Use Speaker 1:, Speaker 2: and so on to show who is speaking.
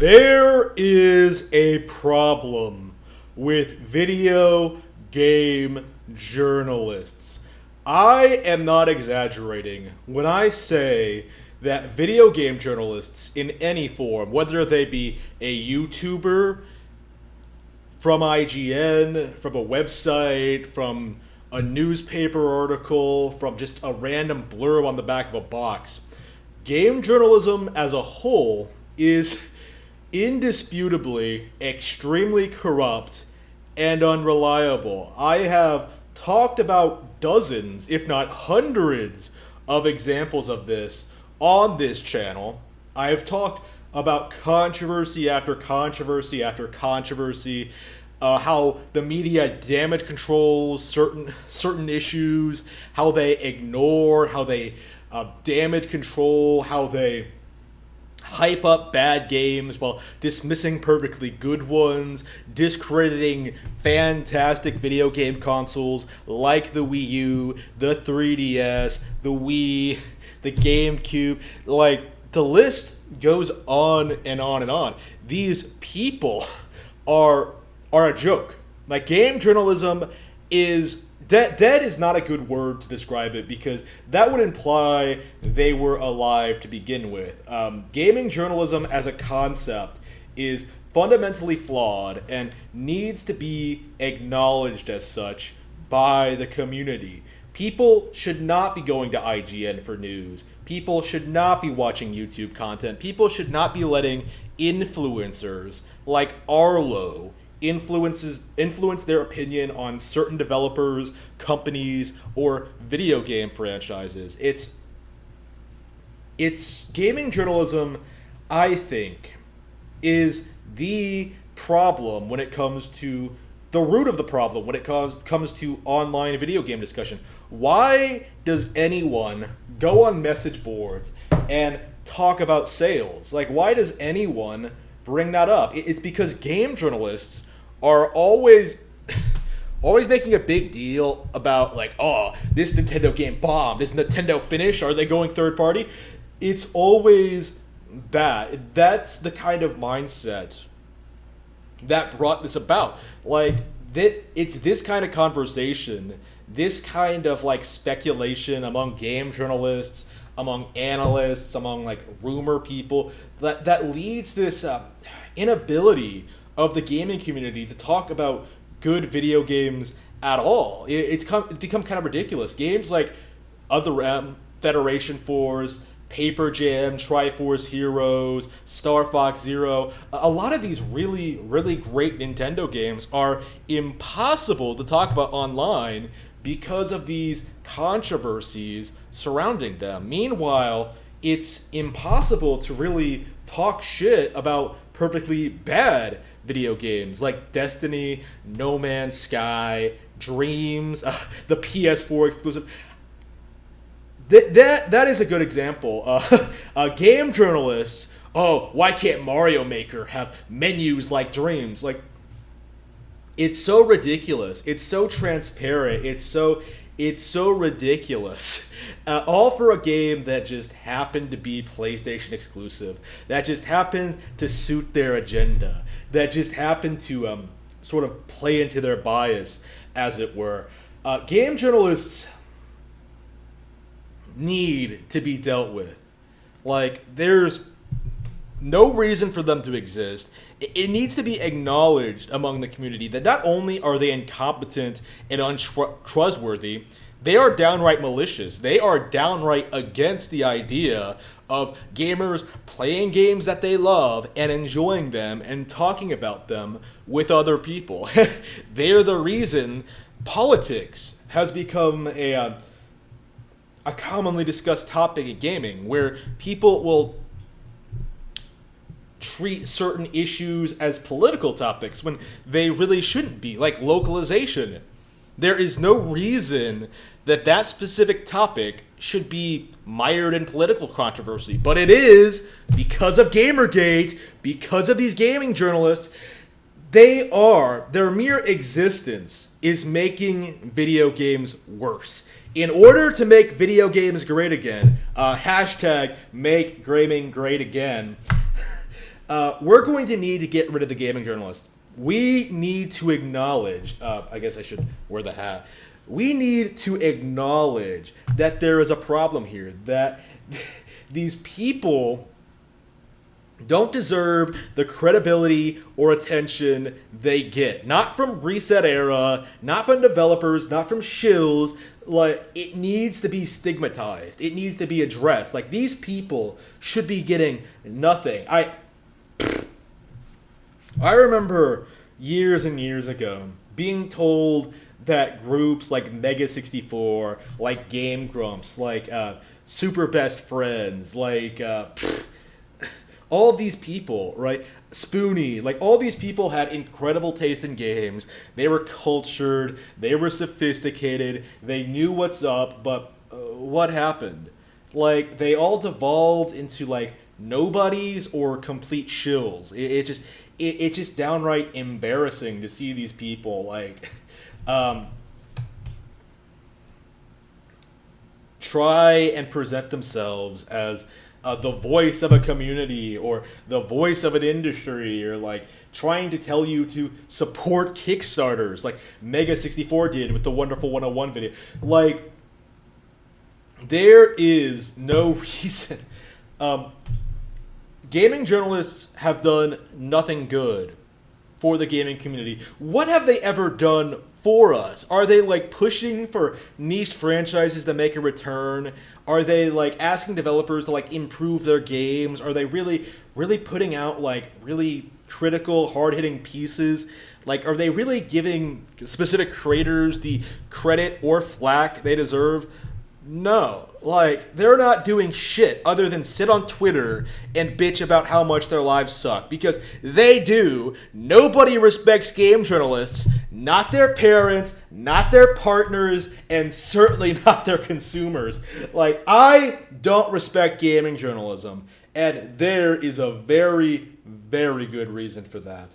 Speaker 1: There is a problem with video game journalists. I am not exaggerating when I say that video game journalists in any form, whether they be a YouTuber, from IGN, from a website, from a newspaper article, from just a random blurb on the back of a box, game journalism as a whole is indisputably extremely corrupt and unreliable. I have talked about dozens, if not hundreds, of examples of this on this channel. I have talked about controversy after controversy after controversy, how the media damage controls certain issues, how they ignore, how they damage control, how they hype up bad games while dismissing perfectly good ones, discrediting fantastic video game consoles like the Wii U, the 3DS, the Wii, the GameCube. Like, the list goes on and on and on. These people are a joke. Like, game journalism is dead is not a good word to describe it, because that would imply they were alive to begin with. Gaming journalism as a concept is fundamentally flawed and needs to be acknowledged as such by the community. People should not be going to IGN for news. People should not be watching YouTube content. People should not be letting influencers like Arlo influence their opinion on certain developers, companies, or video game franchises. It's gaming journalism, I think, is the problem when it comes to the root of the problem when it comes to online video game discussion. Why does anyone go on message boards and talk about sales? Like, why does anyone bring that up? It's because game journalists are always making a big deal about, like, oh, this Nintendo game bombed. Is Nintendo finished? Are they going third party? It's always that. That's the kind of mindset that brought this about. Like, it's this kind of conversation, this kind of, like, speculation among game journalists, among analysts, among, like, rumor people, that leads this inability of the gaming community to talk about good video games at all. It's become kind of ridiculous. Games like Other M, Federation Force, Paper Jam, Triforce Heroes, Star Fox Zero, a lot of these really, really great Nintendo games are impossible to talk about online because of these controversies surrounding them. Meanwhile, it's impossible to really talk shit about perfectly bad video games like Destiny, No Man's Sky, Dreams, the PS4 exclusive. That is a good example. Game journalists, oh, why can't Mario Maker have menus like Dreams? Like, it's so ridiculous. It's so transparent. It's so ridiculous. All for a game that just happened to be PlayStation exclusive, that just happened to suit their agenda, that just happened to sort of play into their bias, as it were. Game journalists need to be dealt with. Like, there's no reason for them to exist. It needs to be acknowledged among the community that not only are they incompetent and untrustworthy, they are downright malicious. They are downright against the idea of gamers playing games that they love and enjoying them and talking about them with other people. They're the reason politics has become a commonly discussed topic in gaming, where people will treat certain issues as political topics when they really shouldn't be, like localization. There is no reason that specific topic should be mired in political controversy, but it is because of Gamergate, because of these gaming journalists. Their mere existence is making video games worse. In order to make video games great again, hashtag make gaming great again, we're going to need to get rid of the gaming journalist. We need to acknowledge, I guess I should wear the hat. We need to acknowledge that there is a problem here, that these people don't deserve the credibility or attention they get. Not from Reset Era, not from developers, not from shills. Like, it needs to be stigmatized. It needs to be addressed. Like, these people should be getting nothing. I remember years and years ago being told that groups like Mega 64, like Game Grumps, like Super Best Friends, like all these people, right? Spoony, like all these people had incredible taste in games. They were cultured, they were sophisticated, they knew what's up, but what happened? Like, they all devolved into like nobodies or complete shills. It's just downright embarrassing to see these people like try and present themselves as the voice of a community or the voice of an industry, or like trying to tell you to support Kickstarters like Mega 64 did with the Wonderful 101 video. Like, there is no reason. Gaming journalists have done nothing good for the gaming community. What have they ever done for us? Are they like pushing for niche franchises to make a return? Are they like asking developers to like improve their games? Are they really putting out like really critical, hard-hitting pieces? Like, are they really giving specific creators the credit or flack they deserve? No. Like, they're not doing shit other than sit on Twitter and bitch about how much their lives suck. Because they do. Nobody respects game journalists. Not their parents, not their partners, and certainly not their consumers. Like, I don't respect gaming journalism. And there is a very, very good reason for that.